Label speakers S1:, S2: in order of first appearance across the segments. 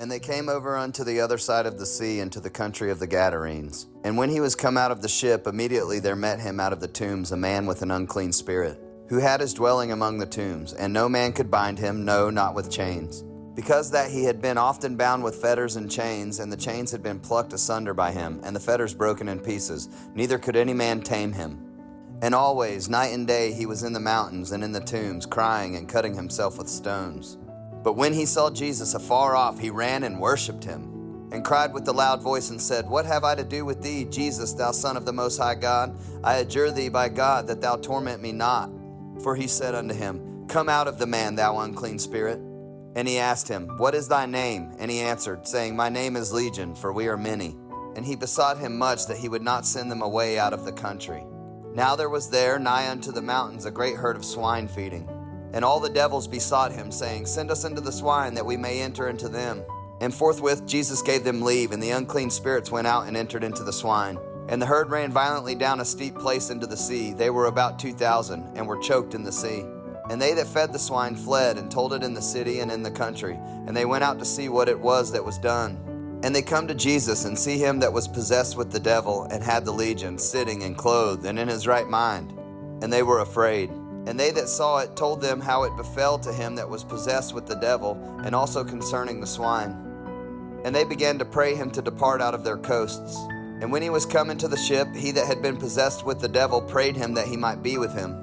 S1: And they came over unto the other side of the sea into the country of the Gadarenes. And when he was come out of the ship, immediately there met him out of the tombs a man with an unclean spirit, who had his dwelling among the tombs, and no man could bind him, no, not with chains. Because that he had been often bound with fetters and chains, and the chains had been plucked asunder by him, and the fetters broken in pieces, neither could any man tame him. And always, night and day, he was in the mountains and in the tombs, crying and cutting himself with stones. But when he saw Jesus afar off, he ran and worshipped him, and cried with a loud voice and said, What have I to do with thee, Jesus, thou Son of the Most High God? I adjure thee by God that thou torment me not. For he said unto him, Come out of the man, thou unclean spirit. And he asked him, What is thy name? And he answered, saying, My name is Legion, for we are many. And he besought him much that he would not send them away out of the country. Now there was there nigh unto the mountains a great herd of swine feeding. And all the devils besought him, saying, Send us into the swine, that we may enter into them. And forthwith Jesus gave them leave, and the unclean spirits went out and entered into the swine. And the herd ran violently down a steep place into the sea. They were about 2,000, and were choked in the sea. And they that fed the swine fled, and told it in the city and in the country. And they went out to see what it was that was done. And they come to Jesus, and see him that was possessed with the devil, and had the legion, sitting and clothed, and in his right mind. And they were afraid. And they that saw it told them how it befell to him that was possessed with the devil, and also concerning the swine. And they began to pray him to depart out of their coasts. And when he was come into the ship, he that had been possessed with the devil prayed him that he might be with him.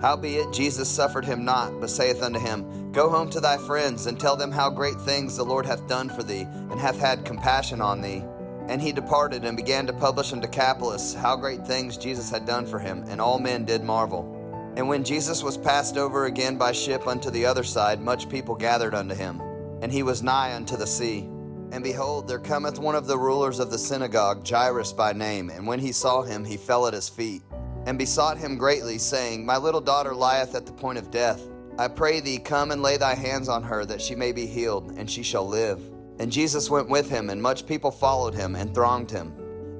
S1: Howbeit Jesus suffered him not, but saith unto him, Go home to thy friends, and tell them how great things the Lord hath done for thee, and hath had compassion on thee. And he departed, and began to publish unto Decapolis how great things Jesus had done for him, and all men did marvel. And when Jesus was passed over again by ship unto the other side, much people gathered unto him. And he was nigh unto the sea. And behold, there cometh one of the rulers of the synagogue, Jairus by name. And when he saw him, he fell at his feet, and besought him greatly, saying, My little daughter lieth at the point of death. I pray thee, come and lay thy hands on her, that she may be healed, and she shall live. And Jesus went with him, and much people followed him, and thronged him.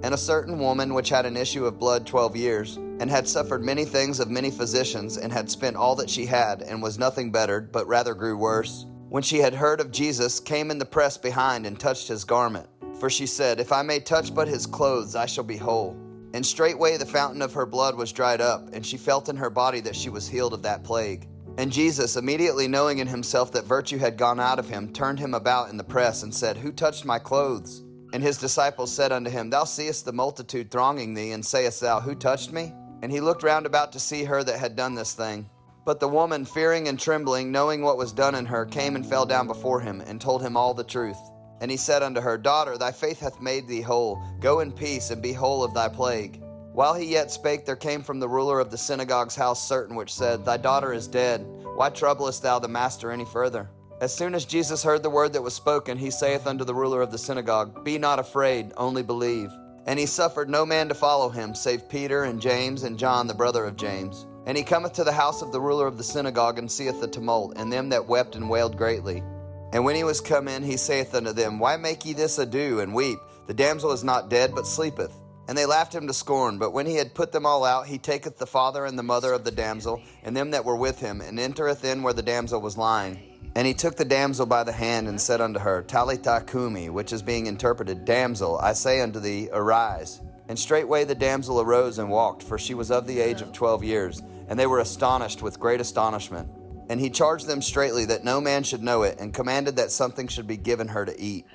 S1: And a certain woman which had an issue of blood 12 years, and had suffered many things of many physicians, and had spent all that she had, and was nothing bettered, but rather grew worse, when she had heard of Jesus, came in the press behind, and touched his garment. For she said, If I may touch but his clothes, I shall be whole. And straightway the fountain of her blood was dried up, and she felt in her body that she was healed of that plague. And Jesus, immediately knowing in himself that virtue had gone out of him, turned him about in the press, and said, Who touched my clothes? And his disciples said unto him, Thou seest the multitude thronging thee, and sayest thou, Who touched me? And he looked round about to see her that had done this thing. But the woman, fearing and trembling, knowing what was done in her, came and fell down before him, and told him all the truth. And he said unto her, Daughter, thy faith hath made thee whole. Go in peace, and be whole of thy plague. While he yet spake, there came from the ruler of the synagogue's house certain which said, Thy daughter is dead. Why troublest thou the master any further? As soon as Jesus heard the word that was spoken, he saith unto the ruler of the synagogue, Be not afraid, only believe. And he suffered no man to follow him, save Peter and James and John the brother of James. And he cometh to the house of the ruler of the synagogue, and seeth the tumult, and them that wept and wailed greatly. And when he was come in, he saith unto them, Why make ye this ado, and weep? The damsel is not dead, but sleepeth. And they laughed him to scorn. But when he had put them all out, he taketh the father and the mother of the damsel, and them that were with him, and entereth in where the damsel was lying. And he took the damsel by the hand, and said unto her, Talitha cumi, which is being interpreted, Damsel, I say unto thee, arise. And straightway the damsel arose and walked, for she was of the age of 12 years. And they were astonished with great astonishment. And he charged them straitly that no man should know it, and commanded that something should be given her to eat.